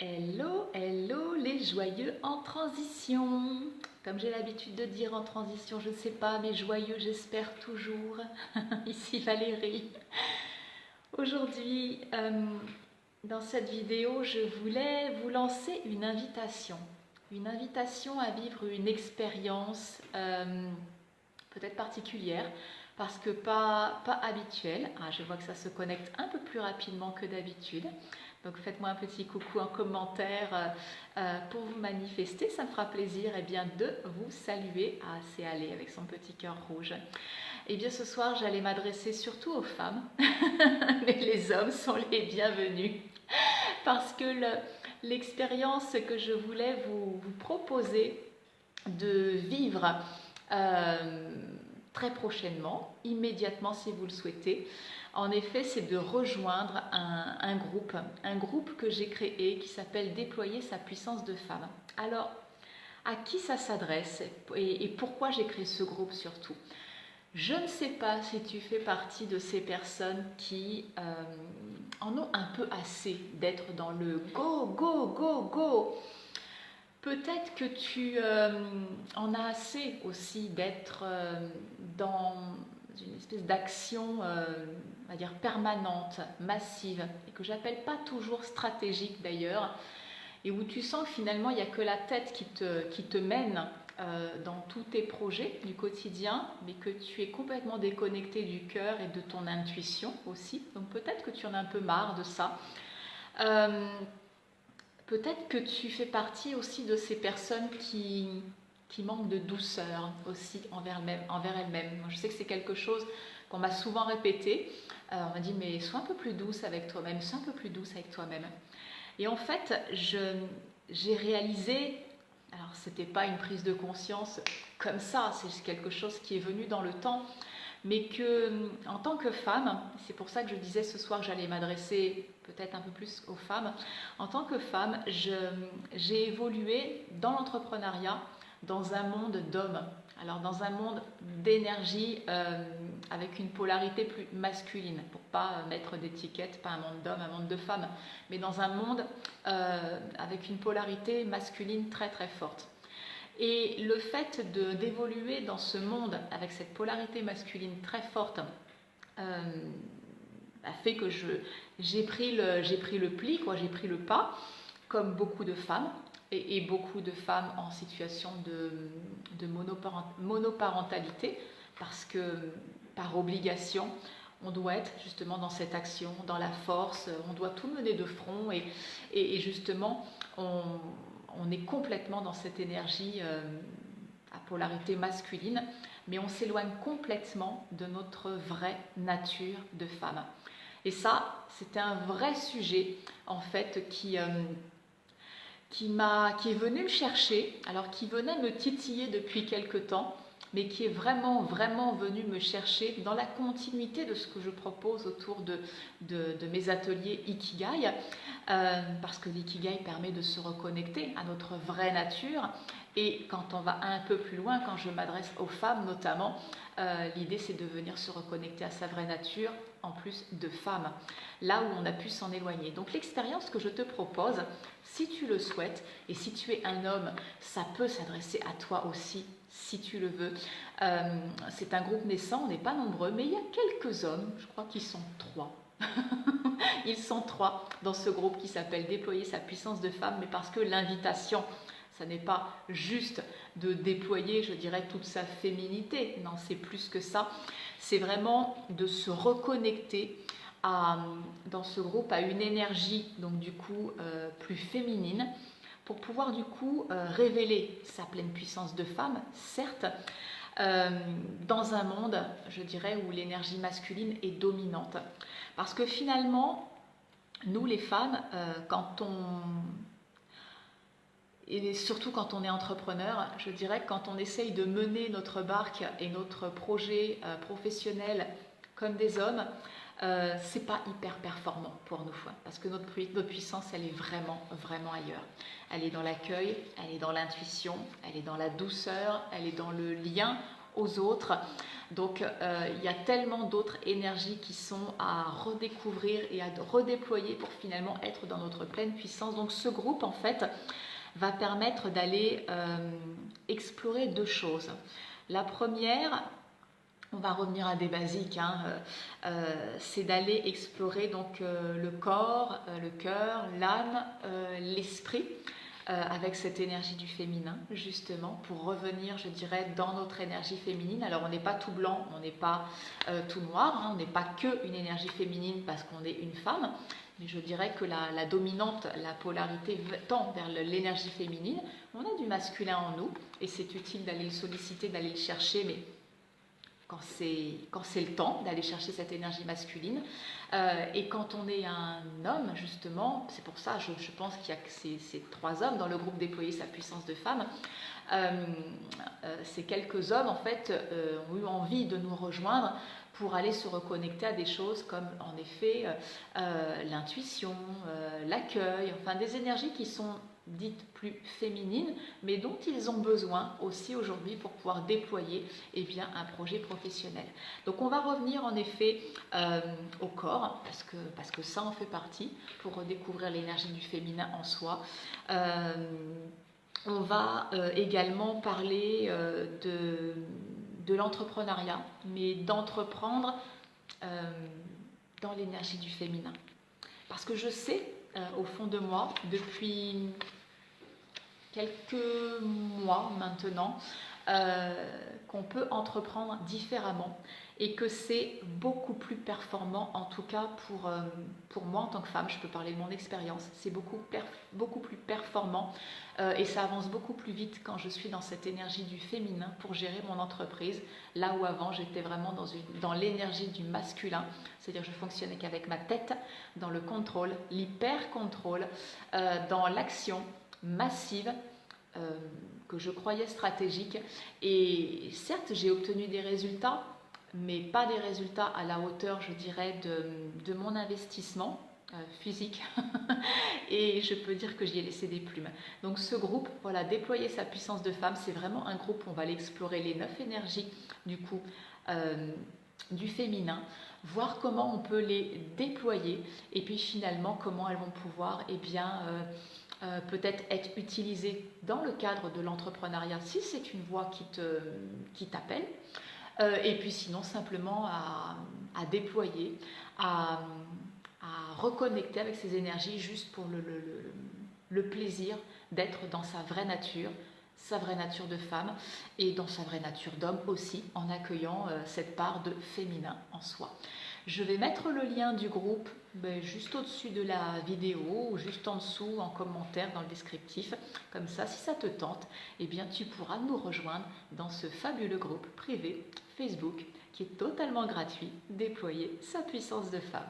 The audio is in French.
Hello, hello les joyeux en transition. Comme j'ai l'habitude de dire en transition, je ne sais pas, mais joyeux j'espère toujours. Ici Valérie. Aujourd'hui, dans cette vidéo, je voulais vous lancer une invitation. Une invitation à vivre une expérience peut-être particulière, parce que pas habituelle. Ah, je vois que ça se connecte un peu plus rapidement que d'habitude. Donc faites-moi un petit coucou en commentaire pour vous manifester, ça me fera plaisir de vous saluer. Ah, c'est allé avec son petit cœur rouge. Et bien ce soir, j'allais m'adresser surtout aux femmes, mais les hommes sont les bienvenus parce que l'expérience que je voulais vous proposer de vivre très prochainement, immédiatement si vous le souhaitez, en effet, c'est de rejoindre un groupe que j'ai créé qui s'appelle Déployer sa puissance de femme. Alors, à qui ça s'adresse et pourquoi j'ai créé ce groupe surtout? Je ne sais pas si tu fais partie de ces personnes qui en ont un peu assez d'être dans le go, go, go, go. Peut-être que tu en as assez aussi d'être dans une espèce d'action, on va dire permanente, massive, et que j'appelle pas toujours stratégique d'ailleurs, et où tu sens que finalement il n'y a que la tête qui te mène dans tous tes projets du quotidien, mais que tu es complètement déconnecté du cœur et de ton intuition aussi. Donc peut-être que tu en as un peu marre de ça. Peut-être que tu fais partie aussi de ces personnes qui manquent de douceur aussi envers elles-mêmes. Moi, je sais que c'est quelque chose qu'on m'a souvent répété. On m'a dit, mais sois un peu plus douce avec toi-même, sois un peu plus douce avec toi-même. Et en fait, j'ai réalisé, alors c'était pas une prise de conscience comme ça, c'est quelque chose qui est venu dans le temps, mais que en tant que femme, c'est pour ça que je disais ce soir que j'allais m'adresser peut-être un peu plus aux femmes, en tant que femme, j'ai évolué dans l'entrepreneuriat dans un monde d'hommes, alors dans un monde d'énergie avec une polarité plus masculine, pour pas mettre d'étiquette, pas un monde d'hommes, un monde de femmes, mais dans un monde avec une polarité masculine très très forte. Et le fait d'évoluer dans ce monde avec cette polarité masculine très forte a fait que j'ai pris le pli, quoi, j'ai pris le pas, comme beaucoup de femmes, et beaucoup de femmes en situation de monoparentalité, parce que par obligation, on doit être justement dans cette action, dans la force, on doit tout mener de front, et justement, on est complètement dans cette énergie à polarité masculine, mais on s'éloigne complètement de notre vraie nature de femme. Et ça, c'était un vrai sujet, en fait, qui est venu me chercher, alors qui venait me titiller depuis quelque temps, mais qui est vraiment, vraiment venu me chercher dans la continuité de ce que je propose autour de mes ateliers Ikigai, parce que l'Ikigai permet de se reconnecter à notre vraie nature. Et quand on va un peu plus loin, quand je m'adresse aux femmes notamment, l'idée c'est de venir se reconnecter à sa vraie nature, en plus de femmes, là où on a pu s'en éloigner. Donc l'expérience que je te propose, si tu le souhaites, et si tu es un homme, ça peut s'adresser à toi aussi, si tu le veux. C'est un groupe naissant, on n'est pas nombreux, mais il y a quelques hommes, je crois qu'ils sont 3. Ils sont 3 dans ce groupe qui s'appelle Déployer sa puissance de femme, mais parce que l'invitation, ça n'est pas juste de déployer, je dirais, toute sa féminité. Non, c'est plus que ça. C'est vraiment de se reconnecter dans ce groupe à une énergie, donc du coup, plus féminine, pour pouvoir du coup révéler sa pleine puissance de femme, certes, dans un monde, je dirais, où l'énergie masculine est dominante. Parce que finalement, nous les femmes, et surtout quand on est entrepreneur, je dirais que quand on essaye de mener notre barque et notre projet professionnel comme des hommes, c'est pas hyper performant pour nous, parce que notre puissance, elle est vraiment, vraiment ailleurs. Elle est dans l'accueil, elle est dans l'intuition, elle est dans la douceur, elle est dans le lien aux autres. Donc il y a tellement d'autres énergies qui sont à redécouvrir et à redéployer pour finalement être dans notre pleine puissance. Donc ce groupe en fait va permettre d'aller explorer deux choses. La première, on va revenir à des basiques, hein, c'est d'aller explorer donc le corps, le cœur, l'âme, l'esprit, avec cette énergie du féminin, justement, pour revenir, je dirais, dans notre énergie féminine. Alors, on n'est pas tout blanc, on n'est pas tout noir, hein, on n'est pas que une énergie féminine parce qu'on est une femme, mais je dirais que la dominante, la polarité tend vers l'énergie féminine. On a du masculin en nous, et c'est utile d'aller le solliciter, d'aller le chercher, mais quand c'est le temps d'aller chercher cette énergie masculine. Et quand on est un homme, justement, c'est pour ça, je pense qu'il y a que ces trois hommes dans le groupe Déployer sa puissance de femme. Ces quelques hommes, en fait, ont eu envie de nous rejoindre pour aller se reconnecter à des choses comme, en effet, l'intuition, l'accueil, enfin des énergies qui sont dites plus féminines, mais dont ils ont besoin aussi aujourd'hui pour pouvoir déployer un projet professionnel. Donc on va revenir en effet au corps, parce que ça en fait partie, pour redécouvrir l'énergie du féminin en soi. On va également parler de l'entrepreneuriat, mais d'entreprendre dans l'énergie du féminin. Parce que je sais, au fond de moi, depuis quelques mois maintenant, qu'on peut entreprendre différemment et que c'est beaucoup plus performant, en tout cas pour moi en tant que femme, je peux parler de mon expérience, c'est beaucoup plus performant et ça avance beaucoup plus vite quand je suis dans cette énergie du féminin pour gérer mon entreprise, là où avant j'étais vraiment dans l'énergie du masculin, c'est-à-dire je fonctionnais qu'avec ma tête, dans le contrôle, l'hyper-contrôle, dans l'action massive, que je croyais stratégique. Et certes, j'ai obtenu des résultats, mais pas des résultats à la hauteur, je dirais, de mon investissement physique. Et je peux dire que j'y ai laissé des plumes. Donc ce groupe, voilà, Déployer sa puissance de femme, c'est vraiment un groupe où on va aller explorer les 9 énergies, du coup, du féminin, voir comment on peut les déployer, et puis finalement, comment elles vont pouvoir, peut-être être utilisée dans le cadre de l'entrepreneuriat si c'est une voie qui t'appelle, et puis sinon simplement à déployer, à reconnecter avec ces énergies juste pour le plaisir d'être dans sa vraie nature de femme et dans sa vraie nature d'homme aussi, en accueillant cette part de féminin en soi. Je vais mettre le lien du groupe juste au-dessus de la vidéo ou juste en dessous en commentaire dans le descriptif. Comme ça, si ça te tente, tu pourras nous rejoindre dans ce fabuleux groupe privé Facebook qui est totalement gratuit, Déployer sa puissance de femme.